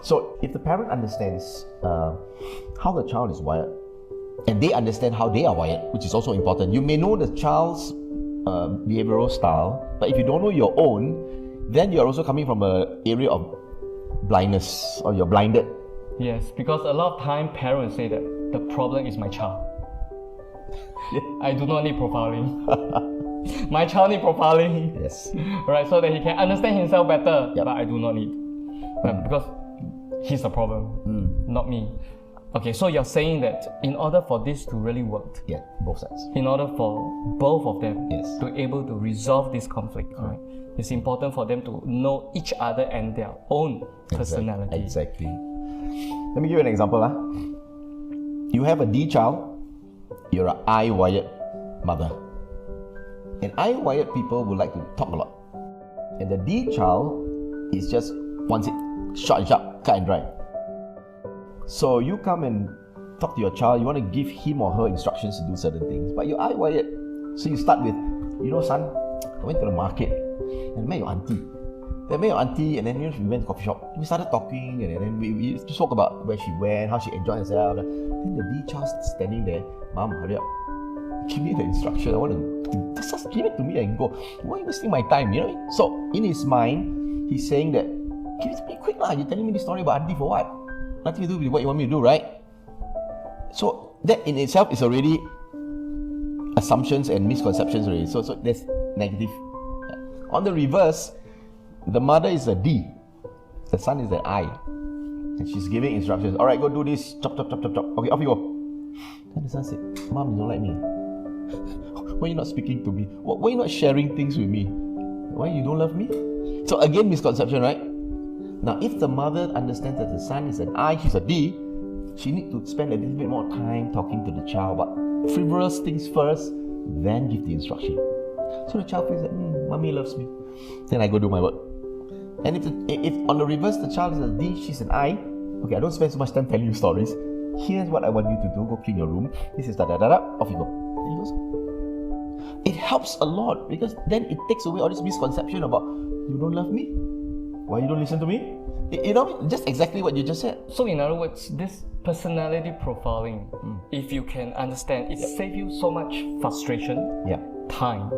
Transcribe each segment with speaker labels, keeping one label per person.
Speaker 1: So if the parent understands how the child is wired, and they understand how they are wired, which is also important. You may know the child's behavioral style, but if you don't know your own, then you're also coming from an area of blindness, or you're blinded.
Speaker 2: Yes, because a lot of time parents say that the problem is my child. I do not need profiling. My child need profiling.
Speaker 1: Yes.
Speaker 2: Right, so that he can understand himself better. But I do not need. Because he's the problem, not me. Okay, so you're saying that in order for this to really work,
Speaker 1: Yeah, both sides.
Speaker 2: in order for both of them
Speaker 1: Yes.
Speaker 2: to be able to resolve this conflict, right? It's important for them to know each other and their own personality.
Speaker 1: Exactly. Let me give you an example. You have a D child, you're an I-wired mother. And I-wired people would like to talk a lot. And the D child is just wants it short and sharp, cut and dry. So you come and talk to your child, you want to give him or her instructions to do certain things, but you're I-wired. So you start with, son, I went to the market and I met your auntie. Then I met your auntie and then we went to coffee shop. We started talking and then we spoke about where she went, how she enjoyed herself. Then the D child standing there, Mom, hurry up. Give me the instruction. I want to just give it to me and go. Why are you wasting my time? So in his mind, he's saying that, give it to me quick lah. You're telling me this story about auntie for what? Nothing to do with what you want me to do, right? So that in itself is already assumptions and misconceptions already. So that's negative. On the reverse, the mother is a D, the son is an I, and she's giving instructions. All right, go do this. Chop, chop, chop, chop, chop. Okay, off you go. Then the son said, Mom, you don't like me. Why are you not speaking to me? Why are you not sharing things with me? Why you don't love me? So again, misconception, right? Now, if the mother understands that the son is an I, she's a D, she needs to spend a little bit more time talking to the child about frivolous things first, then give the instruction. So the child feels that, Mommy loves me. Then I go do my work. And if on the reverse, the child is a D, she's an I, okay, I don't spend so much time telling you stories. Here's what I want you to do. Go clean your room. This is da-da-da-da. Off you go. Then he goes. It helps a lot because then it takes away all this misconception about, you don't love me? Why you don't listen to me? Just exactly what you just said.
Speaker 2: So in other words, this personality profiling, if you can understand, it saves you so much frustration, time,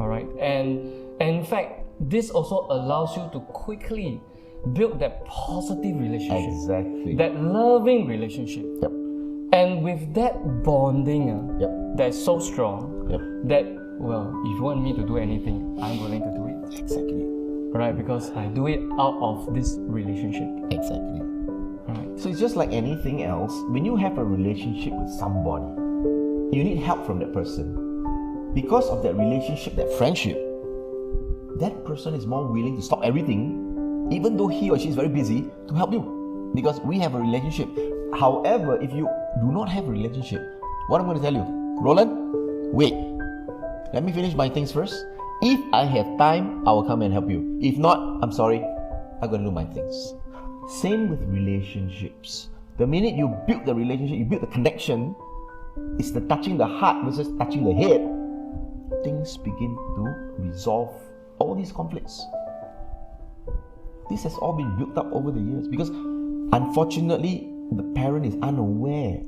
Speaker 2: all right? And in fact, this also allows you to quickly build that positive relationship.
Speaker 1: Exactly.
Speaker 2: That loving relationship.
Speaker 1: Yep.
Speaker 2: And with that bonding that's so strong, that, if you want me to do anything, I'm willing to do it.
Speaker 1: Exactly.
Speaker 2: Right, because I do it out of this relationship.
Speaker 1: Exactly.
Speaker 2: Right.
Speaker 1: So it's just like anything else. When you have a relationship with somebody, you need help from that person. Because of that relationship, that friendship, that person is more willing to stop everything, even though he or she is very busy, to help you. Because we have a relationship. However, if you do not have a relationship, what I'm going to tell you, Roland, wait. Let me finish my things first. If I have time, I will come and help you. If not, I'm sorry, I'm going to do my things. Same with relationships. The minute you build the relationship, you build the connection, it's the touching the heart versus touching the head. Things begin to resolve all these conflicts. This has all been built up over the years because unfortunately, the parent is unaware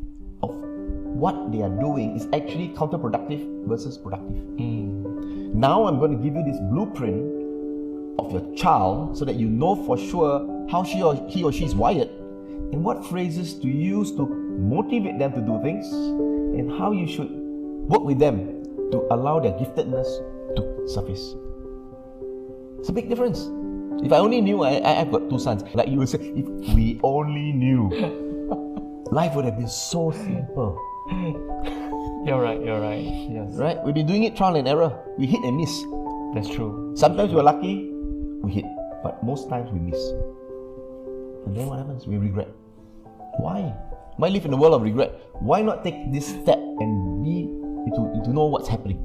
Speaker 1: of what they are doing is actually counterproductive versus productive. Now I'm going to give you this blueprint of your child so that you know for sure how he or she is wired and what phrases to use to motivate them to do things and how you should work with them to allow their giftedness to surface. It's a big difference. If I only knew, I've got two sons, like you would say, if we only knew, life would have been so simple.
Speaker 2: You're right, yes.
Speaker 1: Right? We've been doing it trial and error. We hit and miss.
Speaker 2: That's true.
Speaker 1: Sometimes we're lucky, we hit. But most times we miss. And then what happens? We regret. Why? Why live in a world of regret? Why not take this step and be to know what's happening?